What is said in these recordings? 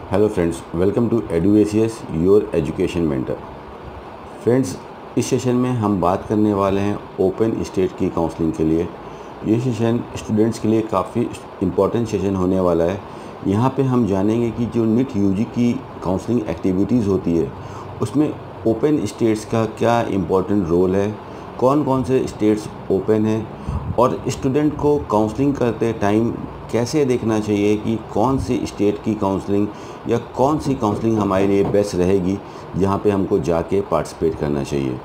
Hello friends, welcome to EduACS your education mentor. Friends, इस session में हम बात करने वाले हैं ओपन स्टेट की काउंसलिंग के लिए। ये सेशन स्टूडेंट्स के लिए काफ़ी इम्पोर्टेंट सेशन होने वाला है। यहाँ पे हम जानेंगे कि जो नीट यूजी की काउंसलिंग एक्टिविटीज़ होती है उसमें ओपन स्टेट्स का क्या इम्पोर्टेंट रोल है, कौन कौन से स्टेट्स ओपन हैं और स्टूडेंट को काउंसलिंग करते टाइम कैसे देखना चाहिए कि कौन सी स्टेट की काउंसलिंग या कौन सी काउंसलिंग हमारे लिए बेस्ट रहेगी जहाँ पे हमको जाके पार्टिसिपेट करना चाहिए।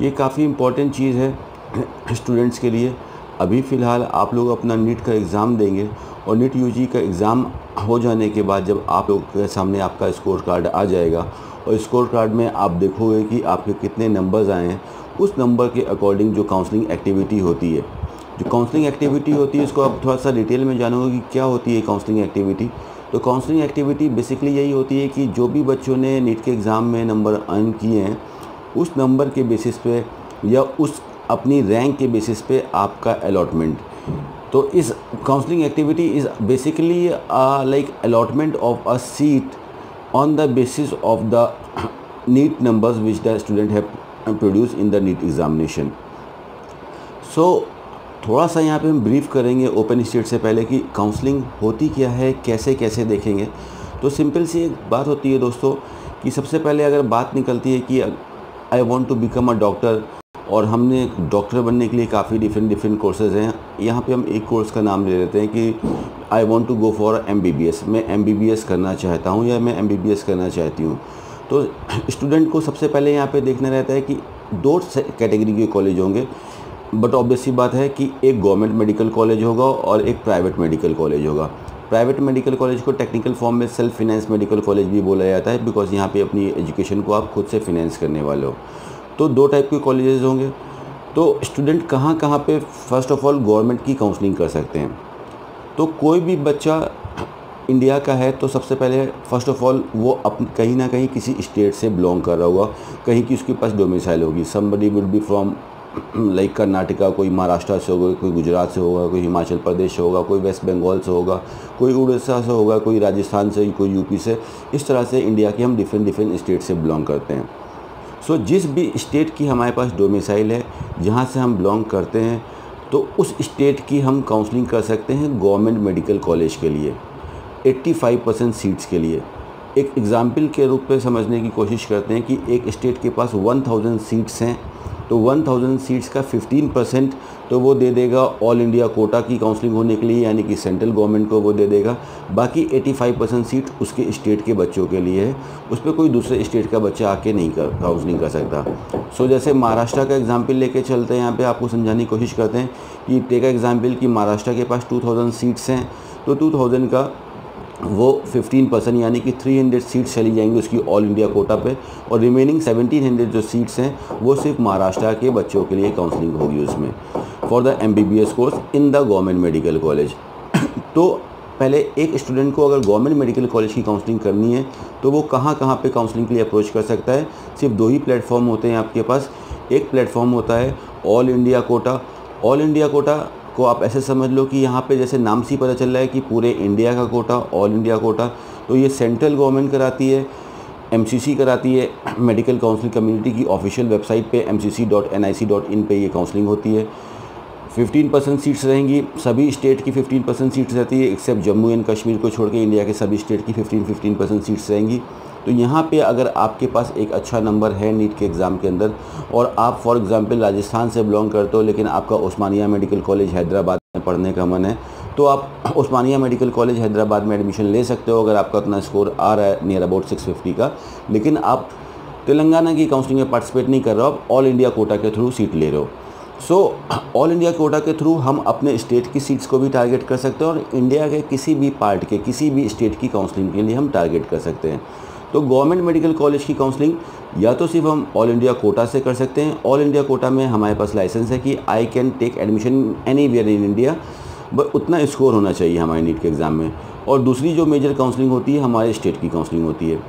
ये काफ़ी इम्पॉर्टेंट चीज़ है स्टूडेंट्स के लिए। अभी फ़िलहाल आप लोग अपना नीट का एग्ज़ाम देंगे और नीट यूजी का एग्ज़ाम हो जाने के बाद जब आप लोग के सामने आपका स्कोर कार्ड आ जाएगा और स्कोर कार्ड में आप देखोगे कि आपके कितने नंबर्स आए हैं, उस नंबर के अकॉर्डिंग जो काउंसलिंग एक्टिविटी होती है, जो काउंसलिंग एक्टिविटी होती है उसको आप थोड़ा सा डिटेल में जानोगे कि क्या होती है काउंसलिंग एक्टिविटी। तो काउंसलिंग एक्टिविटी बेसिकली यही होती है कि जो भी बच्चों ने नीट के एग्ज़ाम में नंबर अर्न किए हैं उस नंबर के बेसिस पे या उस अपनी रैंक के बेसिस पे आपका अलॉटमेंट। तो इस counselling activity is basically like allotment of a seat on the basis of the NEET numbers which the student have produce in the NEET examination. So थोड़ा सा यहाँ पे हम ब्रीफ करेंगे ओपन स्टेट से पहले कि काउंसलिंग होती क्या है, कैसे कैसे देखेंगे। तो सिंपल सी एक बात होती है दोस्तों कि सबसे पहले अगर बात निकलती है कि I want to become a doctor और हमने डॉक्टर बनने के लिए काफ़ी डिफरेंट कोर्सेज़ हैं। यहाँ पे हम एक कोर्स का नाम ले लेते हैं कि I want to go for MBBS, मैं MBBS करना चाहता हूँ या मैं MBBS करना चाहती हूँ। तो स्टूडेंट को सबसे पहले यहाँ पे देखना रहता है कि दो कैटेगरी के कॉलेज होंगे, बट ऑब्वियस सी बात है कि एक गवर्नमेंट मेडिकल कॉलेज होगा और एक प्राइवेट मेडिकल कॉलेज होगा। प्राइवेट मेडिकल कॉलेज को टेक्निकल फॉर्म में सेल्फ फाइनेंस मेडिकल कॉलेज भी बोला जाता है, बिकॉज यहाँ पे अपनी एजुकेशन को आप खुद से फिनेंस करने वाले हो। तो दो टाइप के कॉलेजेस होंगे। तो स्टूडेंट कहाँ कहाँ पे फर्स्ट ऑफ ऑल गवर्नमेंट की काउंसलिंग कर सकते हैं। तो कोई भी बच्चा इंडिया का है तो सबसे पहले फर्स्ट ऑफ ऑल वो कहीं ना कहीं किसी स्टेट से बिलोंग कर रहा होगा, कहीं की उसके पास डोमिसाइल होगी। Somebody will be from like Karnataka, कोई महाराष्ट्र से होगा, कोई गुजरात से होगा, कोई हिमाचल प्रदेश से होगा, कोई वेस्ट बंगाल से होगा, कोई उड़ीसा से होगा, कोई राजस्थान से, कोई यूपी से। इस तरह से इंडिया के हम डिफरेंट स्टेट से बिलोंग करते हैं। सो जिस भी स्टेट की हमारे पास डोमिसाइल है, जहाँ से हम बिलोंग करते हैं, तो उस स्टेट की हम काउंसलिंग कर सकते हैं गवर्नमेंट मेडिकल कॉलेज के लिए 85% सीट्स के लिए। एक एग्ज़ाम्पल के रूप में समझने की कोशिश करते हैं कि एक स्टेट के पास 1000 सीट्स हैं, तो 1000 सीट्स का 15% तो वो दे देगा ऑल इंडिया कोटा की काउंसलिंग होने के लिए, यानी कि सेंट्रल गवर्नमेंट को वो दे देगा। बाकी 85% सीट उसके स्टेट के बच्चों के लिए है, उस पर कोई दूसरे स्टेट का बच्चा आके नहीं काउंसलिंग कर सकता। सो जैसे महाराष्ट्र का एग्जाम्पल लेके चलते हैं, यहाँ पे आपको समझाने की कोशिश करते हैं कि टेक एग्जाम्पल कि महाराष्ट्र के पास 2000 सीट्स हैं, तो 2000 का वो 15% यानी कि 300 सीट्स चली जाएंगी उसकी ऑल इंडिया कोटा पे, और रिमेनिंग 1700 जो सीट्स हैं वो सिर्फ महाराष्ट्र के बच्चों के लिए काउंसलिंग होगी उसमें for the MBBS course in the government medical college. तो पहले एक स्टूडेंट को अगर गवर्नमेंट मेडिकल कॉलेज की काउंसलिंग करनी है तो वो कहाँ कहाँ पे काउंसलिंग के लिए अप्रोच कर सकता है। सिर्फ दो ही प्लेटफॉर्म होते हैं आपके पास। एक प्लेटफॉर्म होता है all India quota. All India quota को आप ऐसे समझ लो कि यहाँ पे जैसे नाम से ही पता चल रहा है कि पूरे इंडिया का कोटा, ऑल इंडिया कोटा। तो ये सेंट्रल गवर्नमेंट कराती है, MCC कराती है, मेडिकल काउंसलिंग कम्युनिटी की ऑफिशियल वेबसाइट पे mcc.nic.in पे ये काउंसलिंग होती है। 15% सीट्स रहेंगी, सभी स्टेट की 15% सीट्स रहती है एक्सेप्ट जम्मू एंड कश्मीर को छोड़ के। इंडिया के सभी स्टेट की 15% सीट्स रहेंगी। तो यहाँ पे अगर आपके पास एक अच्छा नंबर है नीट के एग्ज़ाम के अंदर और आप फॉर एग्ज़ाम्पल राजस्थान से बिलोंग करते हो, लेकिन आपका उस्मानिया मेडिकल कॉलेज हैदराबाद में पढ़ने का मन है, तो आप उस्मानिया मेडिकल कॉलेज हैदराबाद में एडमिशन ले सकते हो अगर आपका उतना स्कोर आ रहा है नियर अबाउट 650 का। लेकिन आप तेलंगाना की काउंसलिंग में पार्टिसिपेट नहीं कर रहे हो, आप ऑल इंडिया कोटा के थ्रू सीट ले रहे हो। सो ऑल इंडिया कोटा के थ्रू हम अपने स्टेट की सीट्स को भी टारगेट कर सकते हैं और इंडिया के किसी भी पार्ट के किसी भी स्टेट की काउंसलिंग के लिए हम टारगेट कर सकते हैं। तो गवर्नमेंट मेडिकल कॉलेज की काउंसलिंग या तो सिर्फ हम ऑल इंडिया कोटा से कर सकते हैं। ऑल इंडिया कोटा में हमारे पास लाइसेंस है कि I can take admission anywhere in India, but उतना स्कोर होना चाहिए हमारे नीट के एग्ज़ाम में। और दूसरी जो मेजर काउंसलिंग होती है हमारे स्टेट की काउंसलिंग होती है।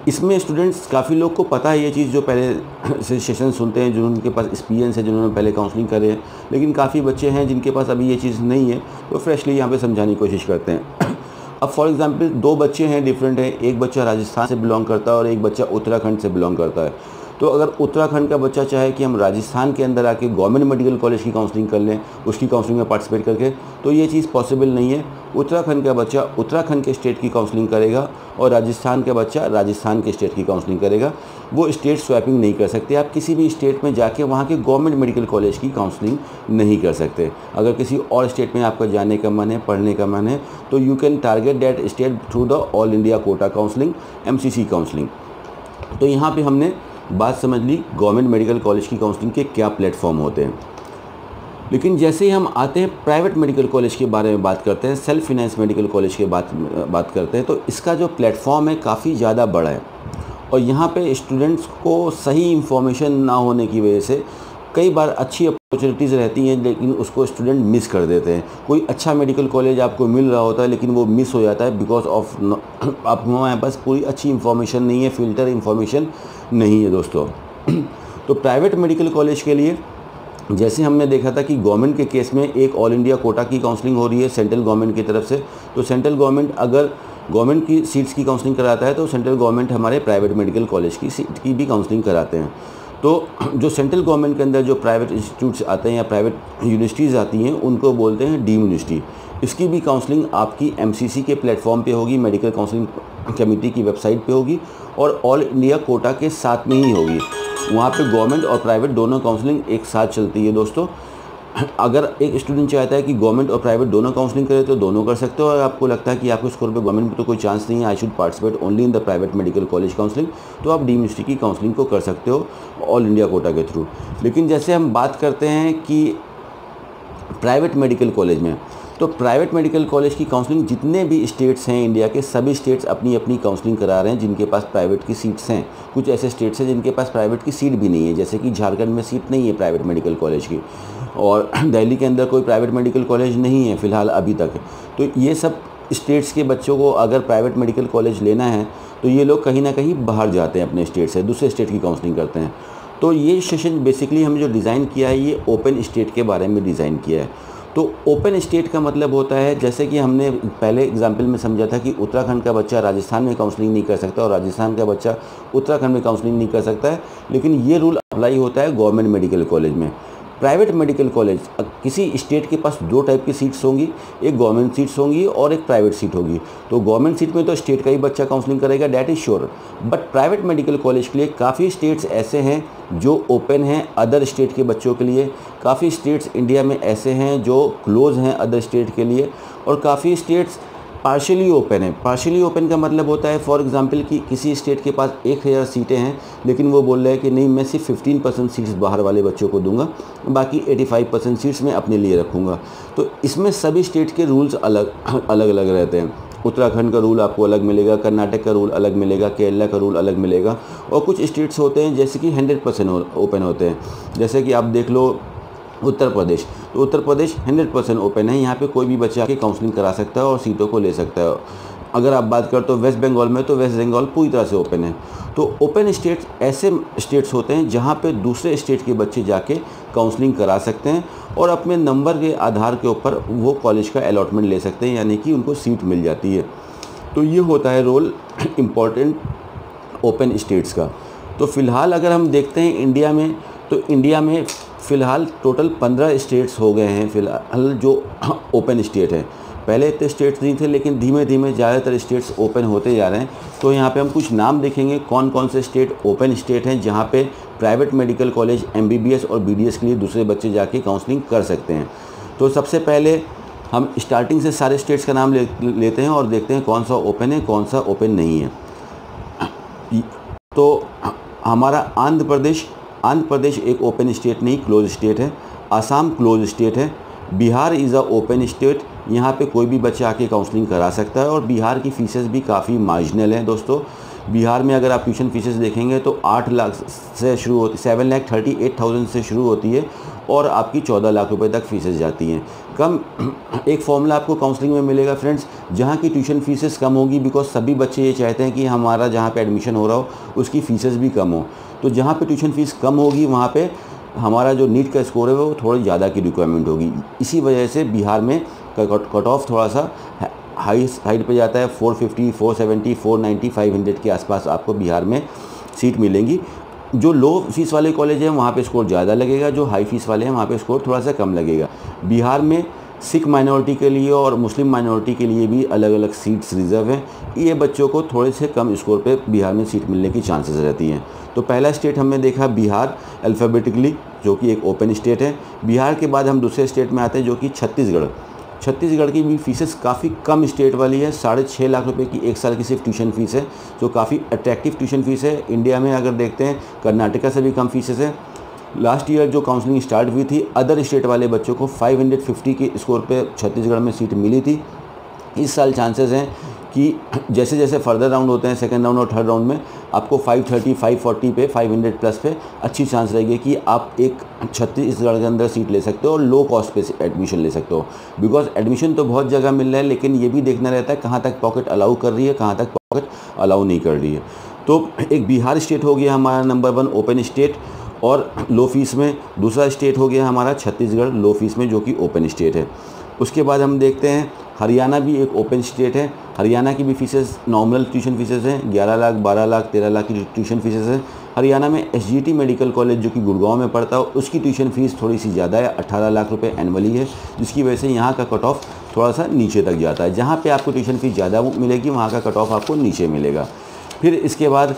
इसमें स्टूडेंट्स काफ़ी लोग को पता है ये चीज़, जो पहले से सेशन सुनते हैं, जिनके पास एक्सपीरियंस है, जिन्होंने पहले काउंसलिंग करे हैं। लेकिन काफ़ी बच्चे हैं जिनके पास अभी ये चीज़ नहीं है, तो फ्रेशली यहाँ पे समझाने की कोशिश करते हैं। अब फॉर एग्जांपल 2 बच्चे हैं, डिफरेंट हैं, एक बच्चा राजस्थान से बिलोंग करता है और एक बच्चा उत्तराखंड से बिलोंग करता है। तो अगर उत्तराखंड का बच्चा चाहे कि हम राजस्थान के अंदर आके गवर्नमेंट मेडिकल कॉलेज की काउंसलिंग कर लें, उसकी काउंसलिंग में पार्टिसिपेट करके, तो ये चीज़ पॉसिबल नहीं है। उत्तराखंड का बच्चा उत्तराखंड के स्टेट की काउंसलिंग करेगा और राजस्थान का बच्चा राजस्थान के स्टेट की काउंसलिंग करेगा। वो स्टेट स्वैपिंग नहीं कर सकते। आप किसी भी स्टेट में जाके वहाँ के गवर्नमेंट मेडिकल कॉलेज की काउंसलिंग नहीं कर सकते। अगर किसी और स्टेट में आपका जाने का मन है, पढ़ने का मन है, तो you can target that state through the all India quota counselling, MCC counselling. तो यहाँ पे हमने बात समझ ली गवर्नमेंट मेडिकल कॉलेज की काउंसलिंग के क्या प्लेटफॉर्म होते हैं। लेकिन जैसे ही हम आते हैं प्राइवेट मेडिकल कॉलेज के बारे में बात करते हैं, सेल्फ फाइनेंस मेडिकल कॉलेज के बात करते हैं, तो इसका जो प्लेटफॉर्म है काफ़ी ज़्यादा बड़ा है। और यहाँ पे स्टूडेंट्स को सही इन्फॉर्मेशन ना होने की वजह से कई बार अच्छी अपॉर्चुनिटीज़ रहती हैं लेकिन उसको स्टूडेंट मिस कर देते हैं। कोई अच्छा मेडिकल कॉलेज आपको मिल रहा होता है लेकिन वो मिस हो जाता है बिकॉज ऑफ आप हमारे पास पूरी अच्छी इन्फॉर्मेशन नहीं है, फ़िल्टर इन्फॉर्मेशन नहीं है दोस्तों। तो प्राइवेट मेडिकल कॉलेज के लिए जैसे हमने देखा था कि गवर्नमेंट के केस में एक ऑल इंडिया कोटा की काउंसलिंग हो रही है सेंट्रल गवर्नमेंट की तरफ से। तो सेंट्रल गवर्नमेंट अगर गवर्नमेंट की सीट्स की काउंसलिंग कराता है तो सेंट्रल गवर्नमेंट हमारे प्राइवेट मेडिकल कॉलेज की सीट की भी काउंसलिंग कराते हैं। तो जो सेंट्रल गवर्नमेंट के अंदर जो प्राइवेट इंस्टीट्यूट्स आते हैं या प्राइवेट यूनिवर्सिटीज़ आती हैं उनको बोलते हैं डीम्ड यूनिवर्सिटी। इसकी भी काउंसलिंग आपकी MCC के प्लेटफॉर्म पे होगी, मेडिकल काउंसलिंग कमेटी की वेबसाइट पे होगी और ऑल इंडिया कोटा के साथ में ही होगी। वहाँ पे गवर्नमेंट और प्राइवेट दोनों काउंसलिंग एक साथ चलती है दोस्तों। अगर एक स्टूडेंट चाहता है कि गवर्नमेंट और प्राइवेट दोनों काउंसलिंग करे तो दोनों कर सकते हो, और आपको लगता है कि आपके स्कोर पे गवर्नमेंट में तो कोई चांस नहीं है, I should participate only in the private medical college counselling, तो आप डीम्ड यूनिवर्सिटी की काउंसलिंग को कर सकते हो ऑल इंडिया कोटा के थ्रू। लेकिन जैसे हम बात करते हैं कि प्राइवेट मेडिकल कॉलेज में, तो प्राइवेट मेडिकल कॉलेज की काउंसलिंग जितने भी स्टेट्स हैं इंडिया के, सभी स्टेट्स अपनी अपनी काउंसलिंग करा रहे हैं जिनके पास प्राइवेट की सीट्स हैं। कुछ ऐसे स्टेट्स हैं जिनके पास प्राइवेट की सीट भी नहीं है, जैसे कि झारखंड में सीट नहीं है प्राइवेट मेडिकल कॉलेज की, और दिल्ली के अंदर कोई प्राइवेट मेडिकल कॉलेज नहीं है फ़िलहाल अभी तक। तो ये सब स्टेट्स के बच्चों को अगर प्राइवेट मेडिकल कॉलेज लेना है तो ये लोग कहीं ना कहीं बाहर जाते हैं अपने स्टेट से, दूसरे स्टेट की काउंसलिंग करते हैं। तो ये सेशन बेसिकली हमने जो डिज़ाइन किया है ये ओपन स्टेट के बारे में डिज़ाइन किया है। तो ओपन स्टेट का मतलब होता है, जैसे कि हमने पहले एग्जाम्पल में समझा था कि उत्तराखंड का बच्चा राजस्थान में काउंसलिंग नहीं कर सकता और राजस्थान का बच्चा उत्तराखंड में काउंसलिंग नहीं कर सकता है, लेकिन ये रूल अप्लाई होता है गवर्नमेंट मेडिकल कॉलेज में। प्राइवेट मेडिकल कॉलेज किसी स्टेट के पास 2 टाइप की सीट्स होंगी, एक गवर्नमेंट सीट्स होंगी और एक प्राइवेट सीट होगी। तो गवर्नमेंट सीट में तो स्टेट का ही बच्चा काउंसलिंग करेगा, that is sure. But private medical college के लिए काफ़ी स्टेट्स ऐसे हैं जो ओपन हैं अदर स्टेट के बच्चों के लिए, काफ़ी स्टेट्स इंडिया में ऐसे हैं जो क्लोज हैं अदर स्टेट के लिए, और काफ़ी स्टेट्स पार्शियली ओपन है। पार्शियली ओपन का मतलब होता है फॉर एग्जांपल कि किसी स्टेट के पास 1000 सीटें हैं लेकिन वो बोल रहे हैं कि नहीं, मैं सिर्फ 15% सीट्स बाहर वाले बच्चों को दूंगा, बाकी 85% सीट्स मैं अपने लिए रखूँगा। तो इसमें सभी स्टेट के रूल्स अलग अलग रहते हैं। उत्तराखंड का रूल आपको अलग मिलेगा, कर्नाटक का रूल अलग मिलेगा, केरला का रूल अलग मिलेगा, और कुछ स्टेट्स होते हैं जैसे कि 100% ओपन होते हैं। जैसे कि आप देख लो उत्तर प्रदेश, तो उत्तर प्रदेश 100% ओपन है, यहाँ पे कोई भी बच्चा आके काउंसलिंग करा सकता है और सीटों को ले सकता है। अगर आप बात करें तो वेस्ट बंगाल में, तो वेस्ट बंगाल पूरी तरह से ओपन है। तो ओपन स्टेट्स ऐसे स्टेट्स होते हैं जहाँ पे दूसरे स्टेट के बच्चे जाके काउंसलिंग करा सकते हैं और अपने नंबर के आधार के ऊपर वो कॉलेज का अलॉटमेंट ले सकते हैं, यानी कि उनको सीट मिल जाती है। तो ये होता है रोल इम्पॉर्टेंट ओपन स्टेट्स का। तो फ़िलहाल अगर हम देखते हैं इंडिया में, तो इंडिया में फ़िलहाल टोटल 15 स्टेट्स हो गए हैं फ़िलहाल जो ओपन स्टेट है। पहले इतने स्टेट्स नहीं थे, लेकिन धीमे धीमे ज़्यादातर स्टेट्स ओपन होते जा रहे हैं। तो यहाँ पे हम कुछ नाम देखेंगे कौन कौन से स्टेट ओपन स्टेट हैं जहाँ पे प्राइवेट मेडिकल कॉलेज MBBS और BDS के लिए दूसरे बच्चे जाके काउंसलिंग कर सकते हैं। तो सबसे पहले हम स्टार्टिंग से सारे स्टेट्स का नाम लेते हैं और देखते हैं कौन सा ओपन है, कौन सा ओपन नहीं है। तो हमारा आंध्र प्रदेश एक ओपन स्टेट नहीं, क्लोज स्टेट है। आसाम क्लोज स्टेट है। Bihar is a open state, यहाँ पे कोई भी बच्चा आके काउंसलिंग करा सकता है और बिहार की फ़ीसेस भी काफ़ी मार्जिनल हैं दोस्तों। बिहार में अगर आप ट्यूशन फीसेस देखेंगे तो 8 लाख से शुरू होती, 7,38,000 से शुरू होती है और आपकी 14 लाख रुपए तक फीसेस जाती हैं। कम एक फॉर्मूला आपको काउंसलिंग में मिलेगा फ्रेंड्स, जहाँ की ट्यूशन फीसेस कम होगी, बिकॉज सभी बच्चे ये चाहते हैं कि हमारा जहाँ पे एडमिशन हो रहा हो उसकी फ़ीसेस भी कम हो। तो जहाँ पे ट्यूशन फ़ीस कम होगी वहाँ पे हमारा जो नीट का स्कोर है वो थोड़ी ज़्यादा की रिक्वायरमेंट होगी। इसी वजह से बिहार में कट ऑफ थोड़ा सा हाई साइड पे जाता है, 450, 470, 490, 500 के आसपास आपको बिहार में सीट मिलेंगी। जो लो फीस वाले कॉलेज हैं वहाँ पे स्कोर ज़्यादा लगेगा, जो हाई फीस वाले हैं वहाँ पे स्कोर थोड़ा सा कम लगेगा। बिहार में सिख माइनॉरिटी के लिए और मुस्लिम माइनॉरिटी के लिए भी अलग अलग सीट्स रिज़र्व हैं। ये बच्चों को थोड़े से कम स्कोर पे बिहार में सीट मिलने की चांसेस रहती हैं। तो पहला स्टेट हमने देखा बिहार अल्फ़ाबेटिकली, जो कि एक ओपन स्टेट है। बिहार के बाद हम दूसरे स्टेट में आते हैं जो कि छत्तीसगढ़। छत्तीसगढ़ की भी फीसेस काफ़ी कम स्टेट वाली है, 6.5 लाख रुपए की एक साल की सिर्फ ट्यूशन फ़ीस है, जो काफ़ी अट्रैक्टिव ट्यूशन फ़ीस है। इंडिया में अगर देखते हैं कर्नाटका से भी कम फीसेस है। लास्ट ईयर जो काउंसलिंग स्टार्ट हुई थी, अदर स्टेट वाले बच्चों को 550 के स्कोर पे छत्तीसगढ़ में सीट मिली थी। इस साल चांसेस हैं कि जैसे जैसे फर्दर राउंड होते हैं, सेकंड राउंड और थर्ड राउंड में, आपको 530, 540 पे, 500 प्लस पे अच्छी चांस रहेगी कि आप एक छत्तीसगढ़ के अंदर सीट ले सकते हो और लो कॉस्ट पे एडमिशन ले सकते हो। बिकॉज एडमिशन तो बहुत जगह मिल रहा है, लेकिन ये भी देखना रहता है कहाँ तक पॉकेट अलाउ कर रही है, कहाँ तक पॉकेट अलाउ नहीं कर रही है। तो एक बिहार स्टेट हो गया हमारा नंबर 1 ओपन स्टेट और लो फीस में। दूसरा स्टेट हो गया हमारा छत्तीसगढ़, लो फीस में, जो कि ओपन स्टेट है। उसके बाद हम देखते हैं हरियाणा भी एक ओपन स्टेट है। हरियाणा की भी फीसेस नॉर्मल ट्यूशन फीसेस हैं, 11 लाख, 12 लाख, 13 लाख की ट्यूशन फीसेस हैं। हरियाणा में एसजीटी मेडिकल कॉलेज जो कि गुड़गांव में पड़ता है, उसकी ट्यूशन फ़ीस थोड़ी सी ज़्यादा है, 18 लाख रुपए एनुअली है, जिसकी वजह से यहाँ का कट ऑफ थोड़ा सा नीचे तक जाता है। जहाँ पे आपको ट्यूशन फ़ीस ज़्यादा मिलेगी वहाँ का कट ऑफ आपको नीचे मिलेगा। फिर इसके बाद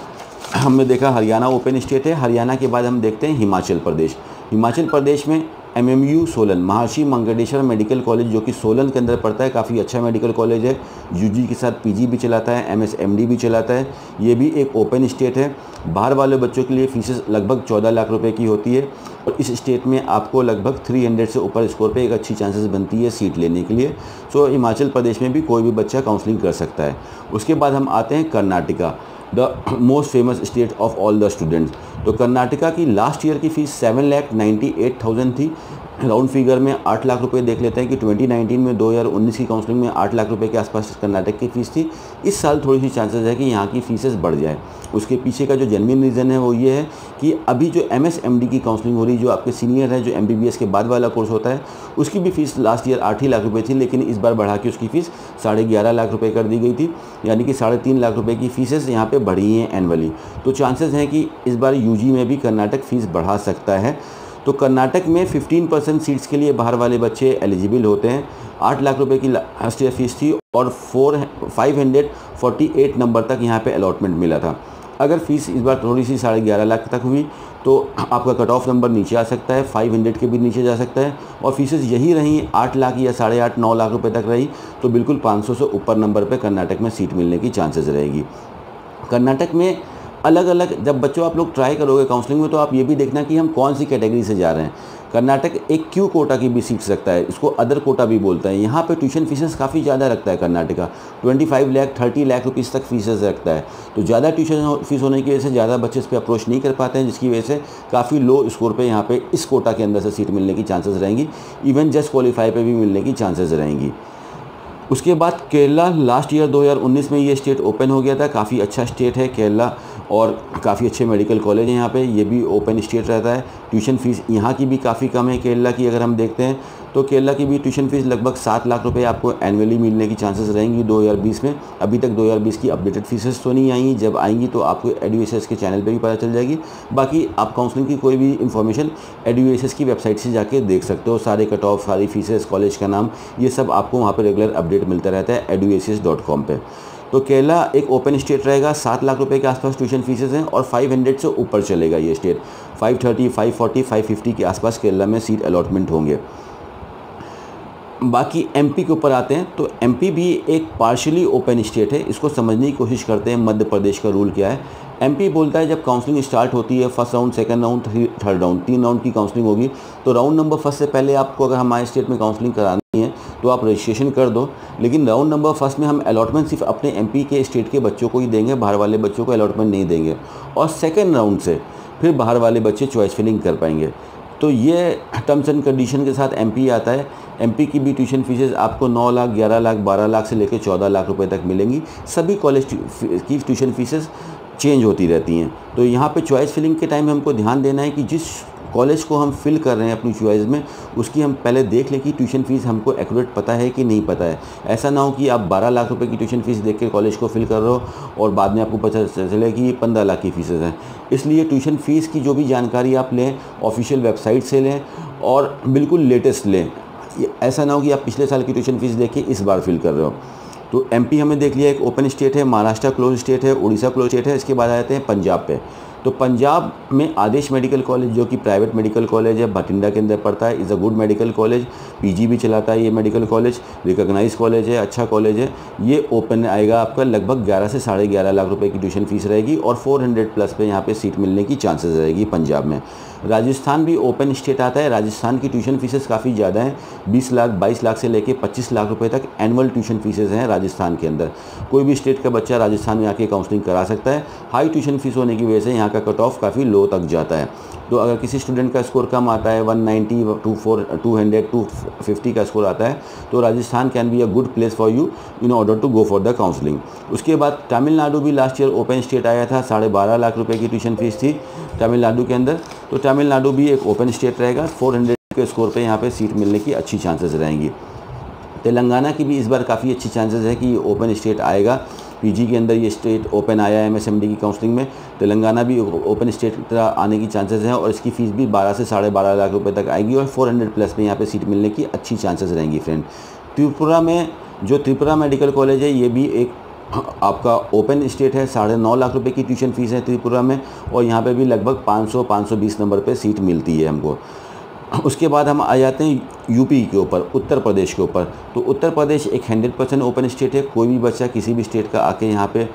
हमने देखा हरियाणा ओपन स्टेट है। हरियाणा के बाद हम देखते हैं हिमाचल प्रदेश। हिमाचल प्रदेश में एमएमयू सोलन, महर्षि मंगेशकर मेडिकल कॉलेज, जो कि सोलन के अंदर पड़ता है, काफ़ी अच्छा मेडिकल कॉलेज है। यूजी के साथ पीजी भी चलाता है, एमएसएमडी भी चलाता है। ये भी एक ओपन स्टेट है। बाहर वाले बच्चों के लिए फीसेस लगभग 14 लाख रुपए की होती है और इस स्टेट में आपको लगभग 300 से ऊपर स्कोर पे एक अच्छी चांसेस बनती है सीट लेने के लिए। सो हिमाचल प्रदेश में भी कोई भी बच्चा काउंसलिंग कर सकता है। उसके बाद हम आते हैं Karnataka, the most famous state of all the students. तो कर्नाटका की लास्ट ईयर की फ़ीस 7,98,000 थी। राउंड फिगर में 8 लाख रुपए देख लेते हैं कि 2019 में 2019 की काउंसलिंग में 8 लाख रुपए के आसपास कर्नाटक की फ़ीस थी। इस साल थोड़ी सी चांसेस है कि यहाँ की फ़ीसेस बढ़ जाए। उसके पीछे का जो जेन्युइन रीज़न है वो ये है कि अभी जो एमएसएमडी की काउंसलिंग हो रही है, जो आपके सीनियर है, जो एमबीबीएस के बाद वाला कोर्स होता है, उसकी भी फ़ीस लास्ट ईयर 8 ही लाख रुपए थी, लेकिन इस बार बढ़ा के उसकी फ़ीस 11.5 लाख रुपए कर दी गई थी। यानी कि 3.5 लाख रुपए की फ़ीसेस यहाँ पे बढ़ी हैं एनुअली। तो चांसेस हैं कि इस बार यूजी में भी कर्नाटक फ़ीस बढ़ा सकता है। तो कर्नाटक में 15% सीट्स के लिए बाहर वाले बच्चे एलिजिबल होते हैं। 8 लाख रुपए की लास्ट ईयर फीस थी और 548 नंबर तक यहाँ पे अलॉटमेंट मिला था। अगर फ़ीस इस बार थोड़ी सी 11.5 लाख तक हुई तो आपका कट ऑफ नंबर नीचे आ सकता है, 500 के भी नीचे जा सकता है। और फीसेस यही रही 8 लाख या 8.5 9 लाख रुपए तक रही तो बिल्कुल 500 से ऊपर नंबर पे कर्नाटक में सीट मिलने की चांसेस रहेगी। कर्नाटक में अलग अलग, जब बच्चों आप लोग ट्राई करोगे काउंसलिंग में, तो आप ये भी देखना कि हम कौन सी कैटेगरी से जा रहे हैं। कर्नाटक एक क्यू कोटा की भी सीट्स रखता है, इसको अदर कोटा भी बोलता है। यहाँ पे ट्यूशन फीसेस काफ़ी ज़्यादा रखता है कर्नाटका, 25 लाख 30 लाख रुपीज़ तक फीसेस रखता है। तो ज़्यादा ट्यूशन फीस होने की वजह से ज़्यादा बच्चे इस पर अप्रोच नहीं कर पाते हैं, जिसकी वजह से काफ़ी लो स्कोर पे यहाँ पे इस कोटा के अंदर से सीट मिलने की चांसेस रहेंगी। इवन जस्ट क्वालिफाई पे भी मिलने की चांसेस रहेंगी। उसके बाद केरला, लास्ट ईयर 2019 में ये स्टेट ओपन हो गया था। काफ़ी अच्छा स्टेट है केरला और काफ़ी अच्छे मेडिकल कॉलेज हैं यहाँ पे। ये भी ओपन स्टेट रहता है। ट्यूशन फ़ीस यहाँ की भी काफ़ी कम है केरला की। अगर हम देखते हैं तो केरला की भी ट्यूशन फ़ीस लगभग 7 लाख रुपए आपको एनुअली मिलने की चांसेस रहेंगी 2020 में। अभी तक 2020 की अपडेटेड फीसेस तो नहीं आई, जब आएंगी तो आपको एडुएसएस के चैनल पे भी पता चल जाएगी। बाकी आप काउंसलिंग की कोई भी इन्फॉर्मेशन एडुएसएस की वेबसाइट से जाके देख सकते हो। सारे कट ऑफ, सारी फीसेस, कॉलेज का नाम, ये सब आपको वहाँ पर रेगुलर अपडेट मिलता रहता है eduacs.com पे। तो केरला एक ओपन स्टेट रहेगा, 7 लाख रुपए के आसपास ट्यूशन फीसेस हैं और 500 से ऊपर चलेगा ये स्टेट। 530, 540, 550 के आसपास केरला में सीट अलॉटमेंट होंगे। बाकी एमपी के ऊपर आते हैं तो एमपी भी एक पार्शियली ओपन स्टेट है। इसको समझने की कोशिश करते हैं मध्य प्रदेश का रूल क्या है। एमपी बोलता है जब काउंसलिंग स्टार्ट होती है, first round, second round, third round, 3 round की काउंसलिंग होगी, तो राउंड नंबर फर्स्ट से पहले आपको अगर हमारे स्टेट में काउंसलिंग करानी है तो आप रजिस्ट्रेशन कर दो। लेकिन राउंड नंबर फर्स्ट में हम अलॉटमेंट सिर्फ अपने एमपी के स्टेट के बच्चों को ही देंगे, बाहर वाले बच्चों को अलॉटमेंट नहीं देंगे। और सेकेंड राउंड से फिर बाहर वाले बच्चे चॉइस फिलिंग कर पाएंगे। तो ये टर्म्स एंड कंडीशन के साथ एमपी आता है। एमपी की भी ट्यूशन फीसेस आपको 9 लाख, 11 लाख, 12 लाख से लेकर 14 लाख रुपए तक मिलेंगी। सभी कॉलेज की ट्यूशन फीसेस चेंज होती रहती हैं। तो यहाँ पे चॉइस फिलिंग के टाइम हमको ध्यान देना है कि जिस कॉलेज को हम फिल कर रहे हैं अपनी चॉइस में, उसकी हम पहले देख लें कि ट्यूशन फ़ीस हमको एक्यूरेट पता है कि नहीं पता है। ऐसा ना हो कि आप 12 लाख रुपए की ट्यूशन फ़ीस देख के कॉलेज को फिल कर रहे हो और बाद में आपको पता चले कि 15 लाख की फ़ीसेस हैं। इसलिए ट्यूशन फ़ीस की जो भी जानकारी आप लें ऑफिशियल वेबसाइट से लें और बिल्कुल लेटेस्ट लें। ऐसा ना हो कि आप पिछले साल की ट्यूशन फ़ीस देख के इस बार फिल कर रहे हो। तो एमपी हमने देख लिया एक ओपन स्टेट है, महाराष्ट्र क्लोज स्टेट है, उड़ीसा क्लोज स्टेट है। इसके बाद आ जाते हैं पंजाब पे। तो पंजाब में आदेश मेडिकल कॉलेज जो कि प्राइवेट मेडिकल कॉलेज है, बठिंडा के अंदर पड़ता है, is a good medical college. PG भी चलाता है ये मेडिकल कॉलेज, रिकॉग्नाइज कॉलेज है, अच्छा कॉलेज है। ये ओपन आएगा आपका लगभग 11 से 11.5 लाख रुपए की ट्यूशन फीस रहेगी और 400 प्लस पे यहाँ पे सीट मिलने की चांसेस रहेगी पंजाब में। राजस्थान भी ओपन स्टेट आता है। राजस्थान की ट्यूशन फीसेस काफ़ी ज़्यादा हैं, 20 लाख 22 लाख से लेके 25 लाख रुपए तक एनुअल ट्यूशन फीसेस हैं राजस्थान के अंदर। कोई भी स्टेट का बच्चा राजस्थान में आके काउंसलिंग करा सकता है। हाई ट्यूशन फीस होने की वजह से यहाँ का कट ऑफ काफ़ी लो तक जाता है। तो अगर किसी स्टूडेंट का स्कोर कम आता है 190, 200, 250 का स्कोर आता है तो Rajasthan can be a good place for you in order to go for the counselling. उसके बाद तमिलनाडु भी लास्ट ईयर ओपन स्टेट आया था, 12.5 लाख रुपए की ट्यूशन फीस थी तमिलनाडु के अंदर। तो तमिलनाडु भी एक ओपन स्टेट रहेगा, 400 के स्कोर पे यहाँ पे सीट मिलने की अच्छी चांसेस रहेंगी। तेलंगाना की भी इस बार काफ़ी अच्छी चांसेस है कि ओपन स्टेट आएगा। पीजी के अंदर ये स्टेट ओपन आया है एमएसएमडी की काउंसलिंग में। तेलंगाना भी ओपन स्टेट की तरह आने की चांसेस हैं और इसकी फ़ीस भी 12 से 12.5 लाख रुपए तक आएगी और 400 प्लस में यहाँ पे सीट मिलने की अच्छी चांसेस रहेंगी फ्रेंड। त्रिपुरा में जो त्रिपुरा मेडिकल कॉलेज है ये भी एक आपका ओपन स्टेट है, 9.5 लाख रुपए की ट्यूशन फीस है त्रिपुरा में और यहाँ पे भी लगभग 500-520 नंबर पे सीट मिलती है हमको। उसके बाद हम आ जाते हैं यूपी के ऊपर, उत्तर प्रदेश के ऊपर। तो उत्तर प्रदेश एक 100% ओपन स्टेट है, कोई भी बच्चा किसी भी स्टेट का आके यहाँ पे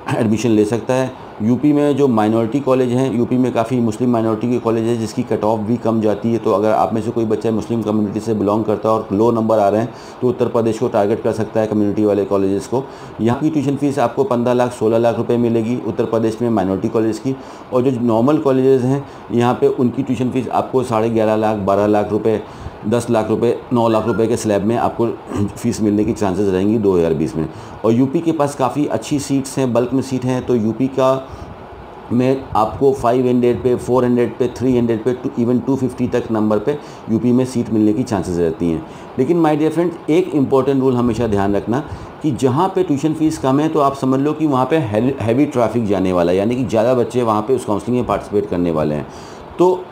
एडमिशन ले सकता है। यूपी में जो माइनॉरिटी कॉलेज हैं, यूपी में काफ़ी मुस्लिम माइनॉरिटी के कॉलेज है जिसकी कट ऑफ भी कम जाती है। तो अगर आप में से कोई बच्चा मुस्लिम कम्युनिटी से बिलोंग करता है और लो नंबर आ रहे हैं तो उत्तर प्रदेश को टारगेट कर सकता है कम्युनिटी वाले कॉलेजेस को। यहाँ की ट्यूशन फीस आपको 15 लाख 16 लाख रुपए मिलेगी उत्तर प्रदेश में माइनॉरिटी कॉलेज की। और जो नॉर्मल कॉलेजेस हैं यहाँ पे उनकी ट्यूशन फीस आपको 11.5 लाख 12 लाख रुपये 10 लाख रुपए 9 लाख रुपए के स्लैब में आपको फ़ीस मिलने की चांसेस रहेंगी 2020 में। और यूपी के पास काफ़ी अच्छी सीट्स हैं, बल्क में सीट हैं। तो यूपी का में आपको 500 पे 400 पे 300 पे इवन 250 तक नंबर पे यूपी में सीट मिलने की चांसेस रहती हैं। लेकिन माय डियर फ्रेंड्स, एक इम्पॉर्टेंट रूल हमेशा ध्यान रखना कि जहाँ पे ट्यूशन फ़ीस कम है तो आप समझ लो कि वहाँ पे हैवी ट्रैफिक जाने वाला है, यानी कि ज़्यादा बच्चे वहाँ पे उस काउंसलिंग में पार्टिसिपेट करने वाले हैं। तो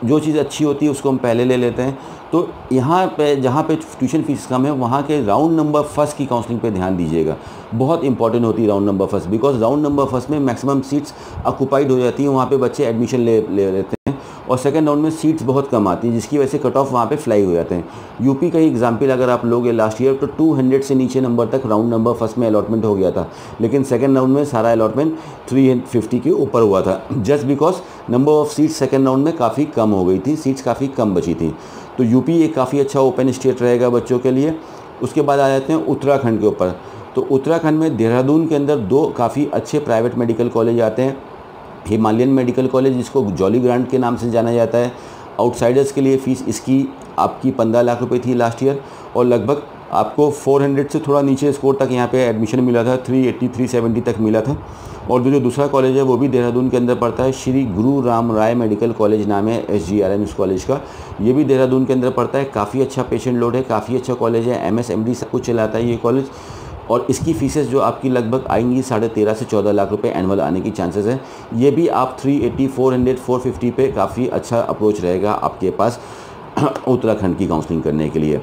जो चीज़ अच्छी होती है उसको हम पहले ले लेते हैं। तो यहाँ पे जहाँ पे ट्यूशन फीस कम है वहाँ के राउंड नंबर फर्स्ट की काउंसलिंग पे ध्यान दीजिएगा। बहुत इंपॉर्टेंट होती है round number first, because round number first में मैक्सिमम सीट्स ऑक्यूपाइड हो जाती हैं, वहाँ पे बच्चे एडमिशन ले लेते हैं। और सेकंड राउंड में सीट्स बहुत कम आती हैं जिसकी वजह से कट ऑफ वहाँ पे फ्लाई हो जाते हैं। यूपी का ही एग्जाम्पल अगर आप लोगे लास्ट ईयर तो 200 से नीचे नंबर तक राउंड नंबर फर्स्ट में अलॉटमेंट हो गया था, लेकिन सेकंड राउंड में सारा अलॉटमेंट 350 के ऊपर हुआ था, just because number of seats second round में काफ़ी कम हो गई थी, सीट्स काफ़ी कम बची थी। तो यूपी एक काफ़ी अच्छा ओपन स्टेट रहेगा बच्चों के लिए। उसके बाद आ जाते हैं उत्तराखंड के ऊपर। तो उत्तराखंड में देहरादून के अंदर 2 काफ़ी अच्छे प्राइवेट मेडिकल कॉलेज आते हैं। हिमालयन मेडिकल कॉलेज जिसको जॉली ग्रांट के नाम से जाना जाता है। आउटसाइडर्स के लिए फ़ीस इसकी आपकी 15 लाख रुपए थी लास्ट ईयर और लगभग आपको 400 से थोड़ा नीचे स्कोर तक यहाँ पे एडमिशन मिला था, 380 370 तक मिला था। और जो दूसरा कॉलेज है वो भी देहरादून के अंदर पड़ता है, श्री गुरु राम राय मेडिकल कॉलेज नाम है SGRM इस कॉलेज का। ये भी देहरादून के अंदर पड़ता है, काफ़ी अच्छा पेशेंट लोड है, काफ़ी अच्छा कॉलेज है, MSMD सब कुछ चलाता है ये कॉलेज। और इसकी फ़ीसेस जो आपकी लगभग आएंगी 13.5 से 14 लाख रुपए एनुअल आने की चांसेस है। ये भी आप 380 400 450 पे काफ़ी अच्छा अप्रोच रहेगा आपके पास उत्तराखंड की काउंसलिंग करने के लिए।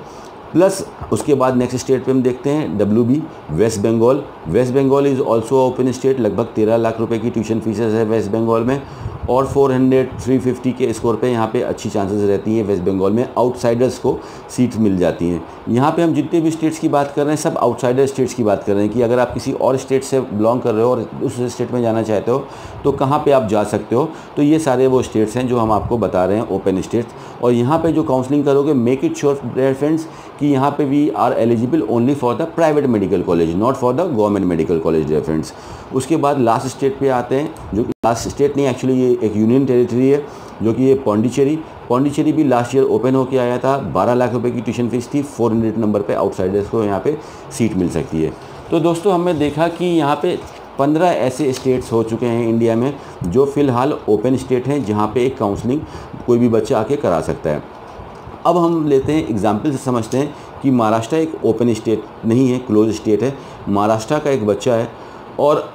प्लस उसके बाद नेक्स्ट स्टेट पे हम देखते हैं WB West Bengal. West Bengal is also open state, लगभग 13 लाख रुपए की ट्यूशन फीसेस है वेस्ट बंगाल में और 400 350 के स्कोर पे यहाँ पे अच्छी चांसेस रहती हैं। वेस्ट बंगाल में आउटसाइडर्स को सीट्स मिल जाती हैं। यहाँ पे हम जितने भी स्टेट्स की बात कर रहे हैं सब आउटसाइडर स्टेट्स की बात कर रहे हैं कि अगर आप किसी और स्टेट से बिलोंग कर रहे हो और उस स्टेट में जाना चाहते हो तो कहाँ पे आप जा सकते हो। तो ये सारे वो स्टेट्स हैं जो हम आपको बता रहे हैं ओपन स्टेट्स। और यहाँ पे जो काउंसलिंग करोगे make it sure dear friends कि यहाँ पे we are eligible only for the private medical college, not for the government medical college dear friends. उसके बाद लास्ट स्टेट पे आते हैं, जो कि लास्ट स्टेट नहीं एक्चुअली ये एक यूनियन टेरिटरी है, जो कि ये पौंडीचेरी भी लास्ट ईयर ओपन होकर आया था। 12 लाख रुपए की ट्यूशन फीस थी, 400 नंबर पे आउटसाइडर्स को यहाँ पे सीट मिल सकती है। तो दोस्तों हमने देखा कि यहाँ पे 15 ऐसे स्टेट्स हो चुके हैं इंडिया में जो फ़िलहाल ओपन स्टेट हैं जहाँ पे एक काउंसलिंग कोई भी बच्चा आके करा सकता है। अब हम लेते हैं एग्जाम्पल से समझते हैं कि महाराष्ट्र एक ओपन स्टेट नहीं है, क्लोज स्टेट है। महाराष्ट्र का एक बच्चा है और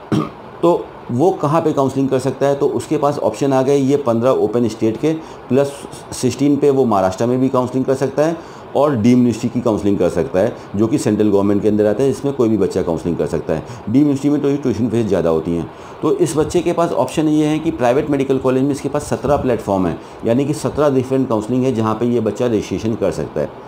तो वो कहाँ पे काउंसलिंग कर सकता है, तो उसके पास ऑप्शन आ गए ये 15 ओपन स्टेट के प्लस 16 पे वो महाराष्ट्र में भी काउंसलिंग कर सकता है और डीम यूनिवर्सिटी की काउंसलिंग कर सकता है जो कि सेंट्रल गवर्नमेंट के अंदर आता है, जिसमें कोई भी बच्चा काउंसलिंग कर सकता है। डीम यूनिवर्सिटी में तो ये ट्यूशन फीस ज़्यादा होती हैं। तो इस बच्चे के पास ऑप्शन ये है कि प्राइवेट मेडिकल कॉलेज में इसके पास 17 प्लेटफॉर्म है, यानी कि 17 डिफरेंट काउंसलिंग है जहाँ पर ये बच्चा रजिस्ट्रेशन कर सकता है।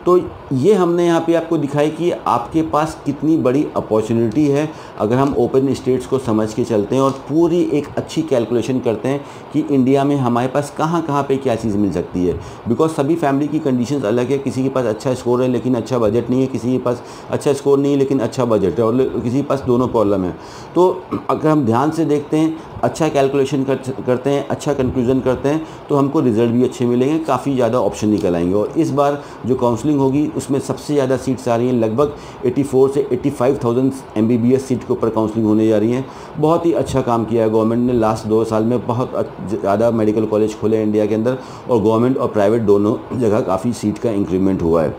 तो ये हमने यहाँ पे आपको दिखाई कि आपके पास कितनी बड़ी अपॉर्चुनिटी है अगर हम ओपन स्टेट्स को समझ के चलते हैं और पूरी एक अच्छी कैलकुलेशन करते हैं कि इंडिया में हमारे पास कहाँ कहाँ पे क्या चीज़ मिल सकती है। बिकॉज सभी फैमिली की कंडीशंस अलग है, किसी के पास अच्छा स्कोर है लेकिन अच्छा बजट नहीं है, किसी के पास अच्छा स्कोर नहीं है लेकिन अच्छा बजट है, और किसी के पास दोनों प्रॉब्लम है। तो अगर हम ध्यान से देखते हैं, अच्छा कैलकुलेशन करते हैं, अच्छा कंक्लूजन करते हैं, तो हमको रिजल्ट भी अच्छे मिलेंगे, काफ़ी ज़्यादा ऑप्शन निकल आएंगे। और इस बार जो काउंसलिंग होगी उसमें सबसे ज़्यादा सीट्स आ रही हैं, लगभग 84 से 85,000 MBBS सीट के ऊपर काउंसलिंग होने जा रही हैं। बहुत ही अच्छा काम किया है गवर्नमेंट ने लास्ट 2 साल में, बहुत ज़्यादा मेडिकल कॉलेज खुले हैं इंडिया के अंदर और गवर्नमेंट और प्राइवेट दोनों जगह काफ़ी सीट का इंक्रीमेंट हुआ है।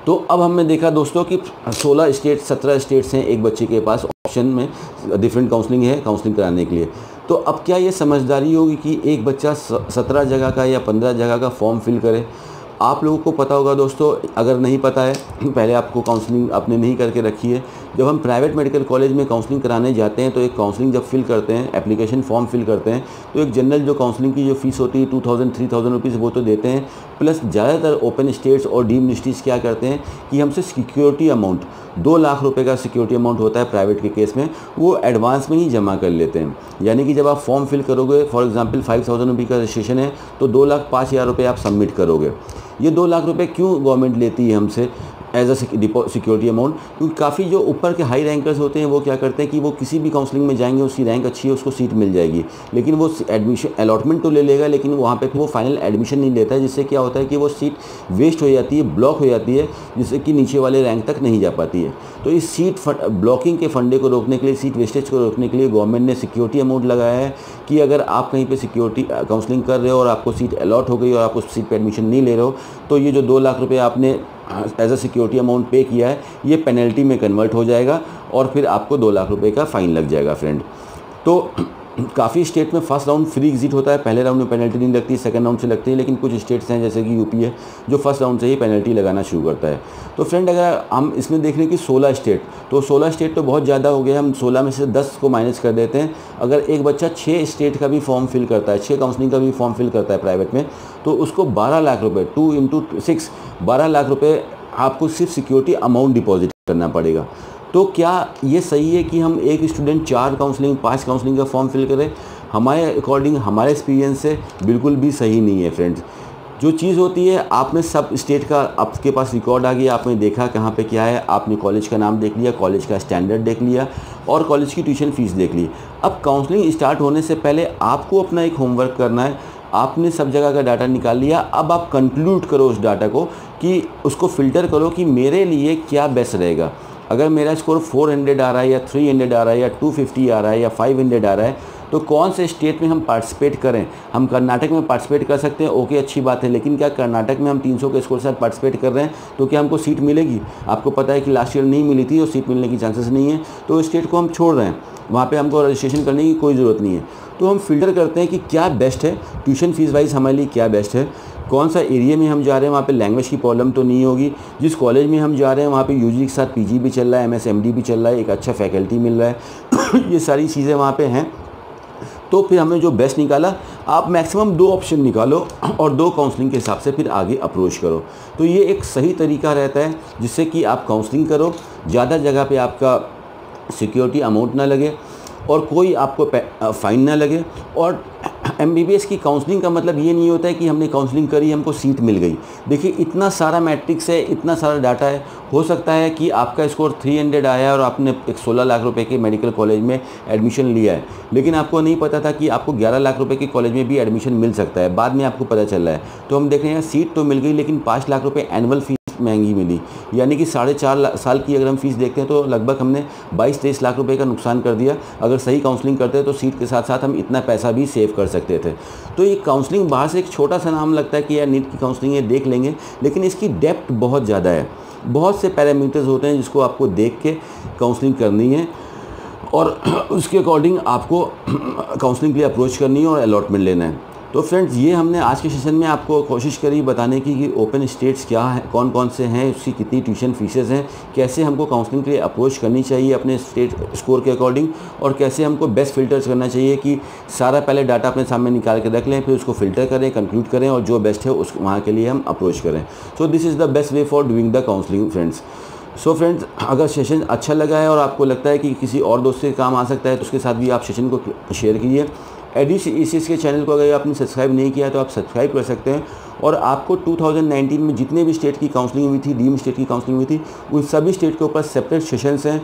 तो अब हमने देखा दोस्तों कि 16 स्टेट 17 स्टेट्स हैं एक बच्चे के पास ऑप्शन में डिफरेंट काउंसलिंग है काउंसलिंग कराने के लिए। तो अब क्या ये समझदारी होगी कि एक बच्चा 17 जगह का या 15 जगह का फॉर्म फिल करे? आप लोगों को पता होगा दोस्तों, अगर नहीं पता है पहले आपको काउंसलिंग आपने नहीं करके रखी है। जब हम प्राइवेट मेडिकल कॉलेज में काउंसलिंग कराने जाते हैं तो एक काउंसलिंग जब फिल करते हैं, एप्लीकेशन फॉर्म फिल करते हैं, तो एक जनरल जो काउंसलिंग की जो फीस होती है 2000-3000 रुपीज़ वो तो देते हैं। प्लस ज़्यादातर ओपन स्टेट्स और डीम्ड यूनिवर्सिटीज़ क्या करते हैं कि हमसे सिक्योरिटी अमाउंट 2 लाख रुपए का सिक्योरिटी अमाउंट होता है प्राइवेट के केस में, वो एडवांस में ही जमा कर लेते हैं। यानी कि जब आप फॉर्म फिल करोगे, फॉर एग्जांपल 5000 रुपये का रजिस्ट्रेशन है तो 2,05,000 रुपये आप सबमिट करोगे। ये 2 लाख रुपए क्यों गवर्नमेंट लेती है हमसे एज अ सिक्योरिटी अमाउंट? क्योंकि काफ़ी जो ऊपर के हाई रैंकर्स होते हैं वो क्या करते हैं कि वो किसी भी काउंसलिंग में जाएंगे, उसकी रैंक अच्छी है, उसको सीट मिल जाएगी, लेकिन वो एडमिशन अलॉटमेंट तो ले लेगा लेकिन वहाँ पे वो फाइनल एडमिशन नहीं लेता है, जिससे क्या होता है कि वो सीट वेस्ट हो जाती है, ब्लॉक हो जाती है, जिससे कि नीचे वाले रैंक तक नहीं जा पाती है। तो इस सीट ब्लॉकिंग के फंडे को रोकने के लिए, सीट वेस्टेज को रोकने के लिए गवर्नमेंट ने सिक्योरिटी अमाउंट लगाया है कि अगर आप कहीं पर सिक्योरिटी काउंसलिंग कर रहे हो और आपको सीट अलॉट हो गई और आप उस सीट पर एडमिशन नहीं ले रहे हो, तो ये जो 2 लाख रुपये आपने एज अ सिक्योरिटी अमाउंट पे किया है ये पेनल्टी में कन्वर्ट हो जाएगा और फिर आपको 2 लाख रुपए का फ़ाइन लग जाएगा फ्रेंड। तो काफ़ी स्टेट में फर्स्ट राउंड फ्री एग्जिट होता है, पहले राउंड में पेनल्टी नहीं लगती, सेकंड राउंड से लगती है, लेकिन कुछ स्टेट्स हैं जैसे कि यूपी है जो फर्स्ट राउंड से ही पेनल्टी लगाना शुरू करता है। तो फ्रेंड अगर हम इसमें देख रहे हैं कि 16 स्टेट, तो 16 स्टेट तो बहुत ज़्यादा हो गया, हम 16 में से 10 को माइनस कर देते हैं। अगर एक बच्चा 6 स्टेट का भी फॉर्म फिल करता है, 6 काउंसलिंग का भी फॉर्म फिल करता है प्राइवेट में, तो उसको 12 लाख रुपये 2 × 6 12 लाख रुपये आपको सिर्फ सिक्योरिटी अमाउंट डिपॉजिट करना पड़ेगा। तो क्या ये सही है कि हम एक स्टूडेंट 4 काउंसलिंग 5 काउंसलिंग का फॉर्म फिल करें? हमारे अकॉर्डिंग, हमारे एक्सपीरियंस से बिल्कुल भी सही नहीं है फ्रेंड्स। जो चीज़ होती है, आपने सब स्टेट का आपके पास रिकॉर्ड आ गया, आपने देखा कहाँ पे क्या है, आपने कॉलेज का नाम देख लिया, कॉलेज का स्टैंडर्ड देख लिया और कॉलेज की ट्यूशन फ़ीस देख ली। अब काउंसलिंग स्टार्ट होने से पहले आपको अपना एक होमवर्क करना है। आपने सब जगह का डाटा निकाल लिया, अब आप कंक्लूड करो उस डाटा को कि उसको फ़िल्टर करो कि मेरे लिए क्या बेस्ट रहेगा। अगर मेरा स्कोर 400 आ रहा है या 300 आ रहा है या 250 आ रहा है या 500 आ रहा है, तो कौन से स्टेट में हम पार्टिसिपेट करें? हम कर्नाटक में पार्टिसिपेट कर सकते हैं, ओके अच्छी बात है, लेकिन क्या कर्नाटक में हम 300 के स्कोर के साथ पार्टिसिपेट कर रहे हैं तो क्या हमको सीट मिलेगी? आपको पता है कि लास्ट ईयर नहीं मिली थी और सीट मिलने की चांसेस नहीं है, तो स्टेट को हम छोड़ रहे हैं, वहाँ पे हमको रजिस्ट्रेशन करने की कोई ज़रूरत नहीं है। तो हम फिल्टर करते हैं कि क्या बेस्ट है, ट्यूशन फीस वाइज हमारे लिए क्या बेस्ट है, कौन सा एरिया में हम जा रहे हैं, वहाँ पे लैंग्वेज की प्रॉब्लम तो नहीं होगी, जिस कॉलेज में हम जा रहे हैं वहाँ पे यूजी के साथ पीजी भी चल रहा है, MSMD भी चल रहा है, एक अच्छा फैकल्टी मिल रहा है ये सारी चीज़ें वहाँ पे हैं। तो फिर हमने जो बेस्ट निकाला, आप मैक्सिमम 2 ऑप्शन निकालो और 2 काउंसलिंग के हिसाब से फिर आगे अप्रोच करो। तो ये एक सही तरीका रहता है जिससे कि आप काउंसलिंग करो, ज़्यादा जगह पे आपका सिक्योरिटी अमाउंट ना लगे और कोई आपको फ़ाइन ना लगे। और MBBS की काउंसलिंग का मतलब ये नहीं होता है कि हमने काउंसलिंग करी हमको सीट मिल गई। देखिए इतना सारा मैट्रिक्स है, इतना सारा डाटा है, हो सकता है कि आपका स्कोर 300 आया और आपने एक 16 लाख रुपए के मेडिकल कॉलेज में एडमिशन लिया है, लेकिन आपको नहीं पता था कि आपको 11 लाख रुपए के कॉलेज में भी एडमिशन मिल सकता है, बाद में आपको पता चल रहा है। तो हम देख रहे हैं सीट तो मिल गई लेकिन 5 लाख रुपये एनुअल फीस महंगी मिली, यानी कि 4.5 साल की अगर हम फीस देखते हैं तो लगभग हमने 22-23 लाख रुपए का नुकसान कर दिया। अगर सही काउंसलिंग करते तो सीट के साथ साथ हम इतना पैसा भी सेव कर सकते थे। तो ये काउंसलिंग बाहर से एक छोटा सा नाम लगता है कि यार नीट की काउंसलिंग है, देख लेंगे, लेकिन इसकी डेप्थ बहुत ज़्यादा है। बहुत से पैरामीटर्स होते हैं जिसको आपको देख के काउंसलिंग करनी है और उसके अकॉर्डिंग आपको काउंसलिंग के लिए अप्रोच करनी है और अलॉटमेंट लेना है। तो फ्रेंड्स, ये हमने आज के सेशन में आपको कोशिश करी बताने की कि ओपन स्टेट्स क्या है, कौन कौन से हैं, उसकी कितनी ट्यूशन फीसेस हैं, कैसे हमको काउंसलिंग के लिए अप्रोच करनी चाहिए अपने स्टेट स्कोर के अकॉर्डिंग, और कैसे हमको बेस्ट फ़िल्टर्स करना चाहिए कि सारा पहले डाटा अपने सामने निकाल के रख लें, फिर उसको फ़िल्टर करें, कंक्लूड करें और जो बेस्ट है उस वहाँ के लिए हम अप्रोच करें। So this is the best way for doing the counselling friends. So friends, अगर सेशन अच्छा लगा है और आपको लगता है कि किसी और दोस्त से काम आ सकता है तो उसके साथ भी आप सेशन को शेयर कीजिए। एडुएसियस के चैनल को अगर आपने सब्सक्राइब नहीं किया तो आप सब्सक्राइब कर सकते हैं। और आपको 2019 में जितने भी स्टेट की काउंसलिंग हुई थी, डीम स्टेट की काउंसलिंग हुई थी, उन सभी स्टेट के ऊपर सेपरेट सेशंस हैं।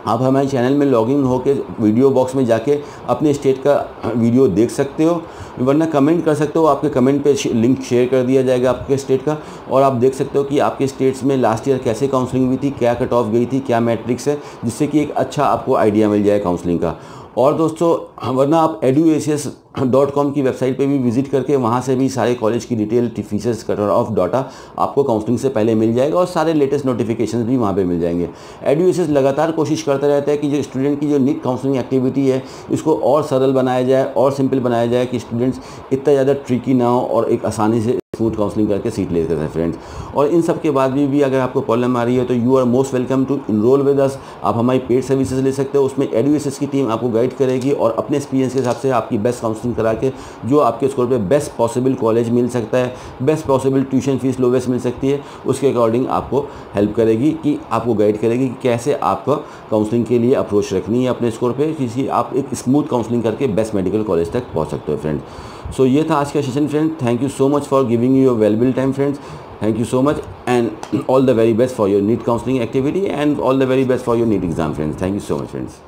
आप हमारे चैनल में लॉगिन होकर वीडियो बॉक्स में जाके अपने स्टेट का वीडियो देख सकते हो, वरना कमेंट कर सकते हो। आपके कमेंट पे लिंक शेयर कर दिया जाएगा आपके स्टेट का, और आप देख सकते हो कि आपके स्टेट्स में लास्ट ईयर कैसे काउंसलिंग हुई थी, क्या कट ऑफ गई थी, क्या मैट्रिक्स है, जिससे कि एक अच्छा आपको आइडिया मिल जाए काउंसलिंग का। और दोस्तों, वरना आप eduacs.com की वेबसाइट पे भी विजिट करके वहाँ से भी सारे कॉलेज की detail, faeces, cut off data आपको काउंसलिंग से पहले मिल जाएगा और सारे लेटेस्ट नोटिफिकेशंस भी वहाँ पे मिल जाएंगे। एडुएसियस लगातार कोशिश करता रहता है कि जो स्टूडेंट की जो नीट काउंसलिंग एक्टिविटी है इसको और सरल बनाया जाए और सिंपल बनाया जाए कि स्टूडेंट्स इतना ज़्यादा ट्रिकी ना हो और एक आसानी से स्मूथ काउंसलिंग करके सीट ले सकते हैं फ्रेंड्स। और इन सब के बाद भी अगर आपको प्रॉब्लम आ रही है तो you are most welcome to enroll with us. आप हमारी पेड सर्विसेज ले सकते हो, उसमें एडुएसियस की टीम आपको गाइड करेगी और अपने एक्सपीरियंस के हिसाब से आपकी बेस्ट काउंसलिंग करा के जो आपके स्कोर पे बेस्ट पॉसिबल कॉलेज मिल सकता है, best possible tuition fees lowest मिल सकती है, उसके अकॉर्डिंग आपको हेल्प करेगी, कि आपको गाइड करेगी कि कैसे आपको काउंसलिंग के लिए अप्रोच रखनी है अपने स्कोर पे, किसी आप एक स्मूथ काउंसलिंग करके बेस्ट मेडिकल कॉलेज तक पहुँच सकते हो फ्रेंड। सो ये था आज का session friend. Thank you so much for giving your valuable time friends. Thank you so much and all the very best for your NEET counseling activity and all the very best for your NEET exam friends. Thank you so much friends.